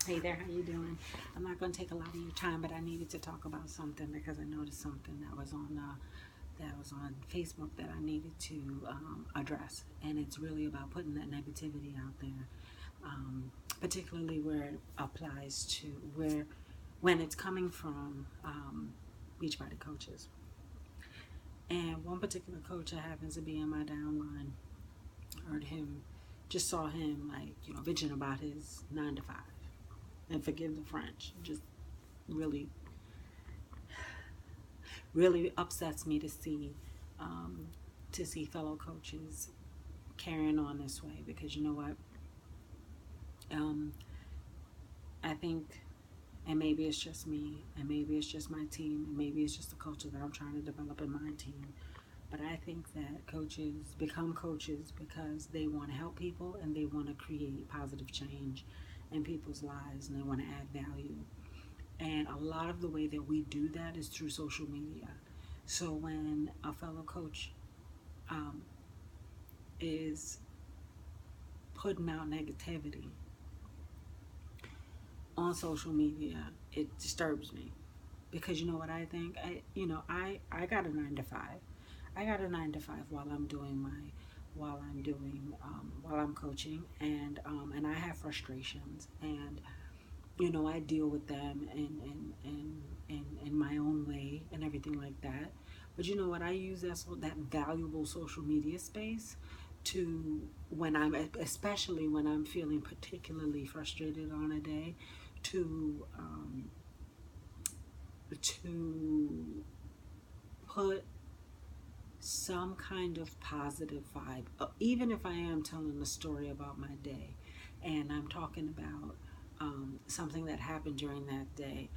Hey there, how you doing? I'm not going to take a lot of your time, but I needed to talk about something because I noticed something that was on Facebook that I needed to address, and it's really about putting that negativity out there, particularly where it applies to where when it's coming from Beachbody coaches. And one particular coach that happens to be in my downline, heard him, just saw him like bitching about his 9 to 5, and forgive the French, just really really upsets me um, to see fellow coaches carrying on this way, because you know what, um, I think, and maybe it's just me, and maybe it's just my team, and maybe it's just the culture that I'm trying to develop in my team, but I think that coaches become coaches because they want to help people and they want to create positive change in people's lives, and they want to add value. And a lot of the way that we do that is through social media. So when a fellow coach um, is putting out negativity on social media, it disturbs me, because you know what I think. I got a 9 to 5. I got a 9 to 5 while I'm doing while I'm coaching, and I have frustrations, and I deal with them in my own way and everything like that. But you know what? I use that valuable social media space to, when I'm, especially when I'm feeling particularly frustrated on a day, to to put some kind of positive vibe, even if I am telling a story about my day, and I'm talking about something that happened during that day.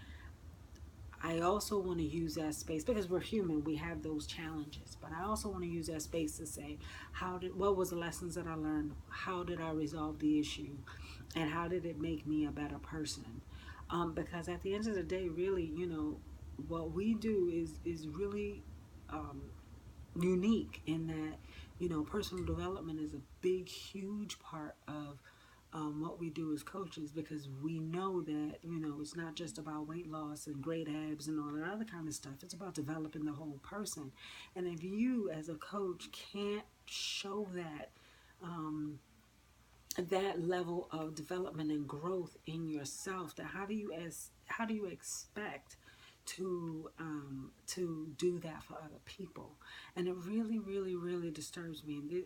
I also want to use that space, because we're human, we have those challenges, but I also want to use that space to say, what was the lessons that I learned? How did I resolve the issue? And how did it make me a better person? Because at the end of the day, really, what we do is really um, unique in that, personal development is a big, huge part of what we do as coaches, because we know that it's not just about weight loss and great abs and all that other kind of stuff. It's about developing the whole person. And if you as a coach can't show that level of development and growth in yourself, then how do you expect to do that for other people? And it really, really, really disturbs me. And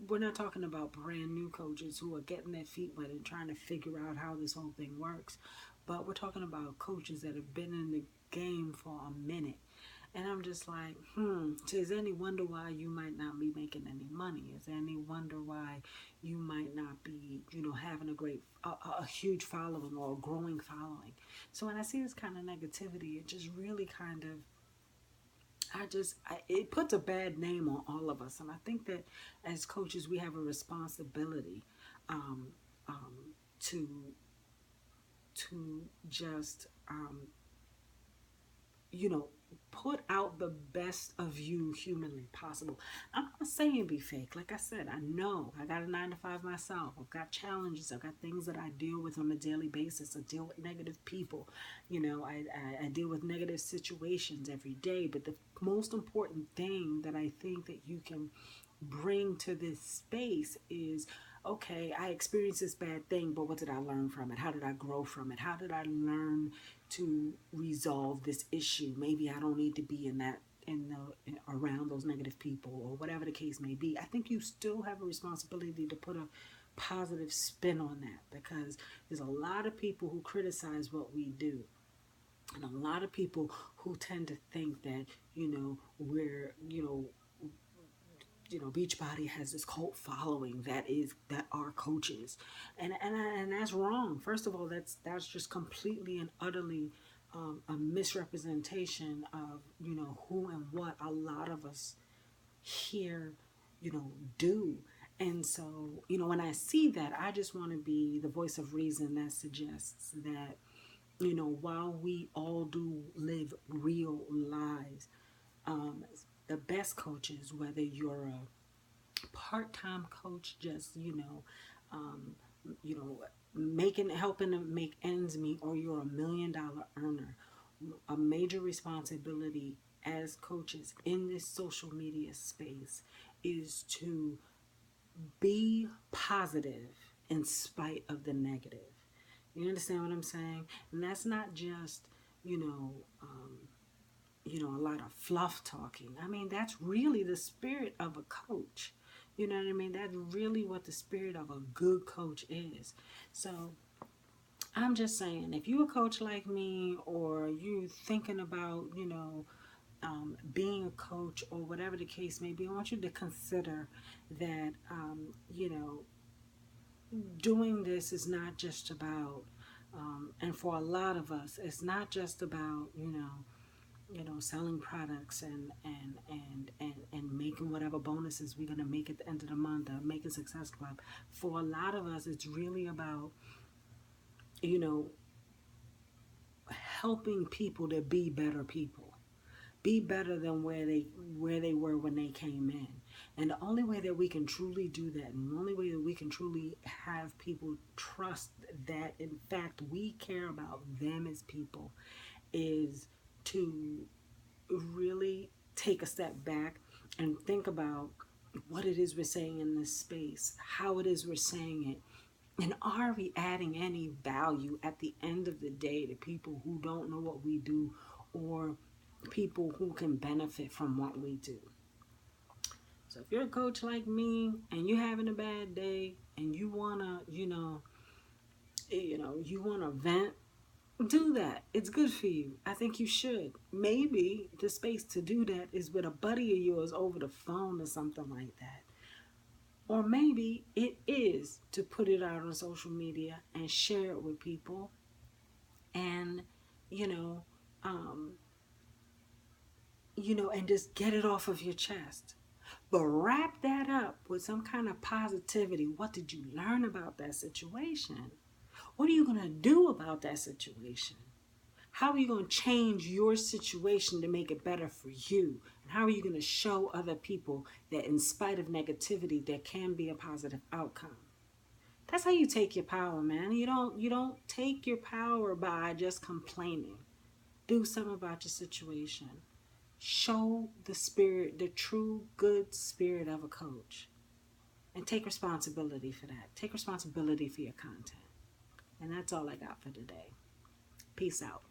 we're not talking about brand new coaches who are getting their feet wet and trying to figure out how this whole thing works, but we're talking about coaches that have been in the game for a minute. And I'm just like, so is there any wonder why you might not be making any money? Is there any wonder why you might not be, having a huge following or a growing following? So when I see this kind of negativity, it just really kind of, it puts a bad name on all of us. And I think that as coaches, we have a responsibility um, um, to just you know, put out the best of you humanly possible. I'm not saying be fake. Like I said, I know I got a 9 to 5 myself. I've got challenges. I've got things that I deal with on a daily basis. I deal with negative people. I deal with negative situations every day. But the most important thing that I think that you can bring to this space is, okay, I experienced this bad thing, but what did I learn from it? How did I grow from it? How did I learn to resolve this issue? Maybe I don't need to be around those negative people, or whatever the case may be. I think you still have a responsibility to put a positive spin on that, because there's a lot of people who criticize what we do, and a lot of people who tend to think that we're Beachbody has this cult following that are coaches, and that's wrong. First of all, that's just completely and utterly a misrepresentation of who and what a lot of us here do. And so when I see that, I just want to be the voice of reason that suggests that while we all do live real lives, um, the best coaches, whether you're a part-time coach, just um, you know helping to make ends meet, or you're $1 million earner. A major responsibility as coaches in this social media space is to be positive in spite of the negative. You understand what I'm saying? And that's not just, you know, a lot of fluff talking. I mean, that's really the spirit of a coach. You know what I mean? That's really what the spirit of a good coach is. So I'm just saying, if you're a coach like me, or you thinking about, being a coach, or whatever the case may be, I want you to consider that, doing this is not just about, and for a lot of us, it's not just about, selling products and making whatever bonuses we're gonna make at the end of the month, or making Success Club. For a lot of us, it's really about, you know, helping people to be better people, be better than where they were when they came in. And the only way that we can truly do that, and the only way that we can truly have people trust that in fact we care about them as people, is to really take a step back and think about what it is we're saying in this space, how it is we're saying it, and are we adding any value at the end of the day to people who don't know what we do, or people who can benefit from what we do? So if you're a coach like me and you're having a bad day and you wanna, you wanna vent, do that. It's good for you. I think you should. Maybe the space to do that is with a buddy of yours over the phone or something like that. Or maybe it is to put it out on social media and share it with people, and, you know, um, and just get it off of your chest. But wrap that up with some kind of positivity. What did you learn about that situation? What are you going to do about that situation? How are you going to change your situation to make it better for you? And how are you going to show other people that in spite of negativity, there can be a positive outcome? That's how you take your power, man. You don't take your power by just complaining. Do something about your situation. Show the spirit, the true good spirit of a coach. And take responsibility for that. Take responsibility for your content. And that's all I got for today. Peace out.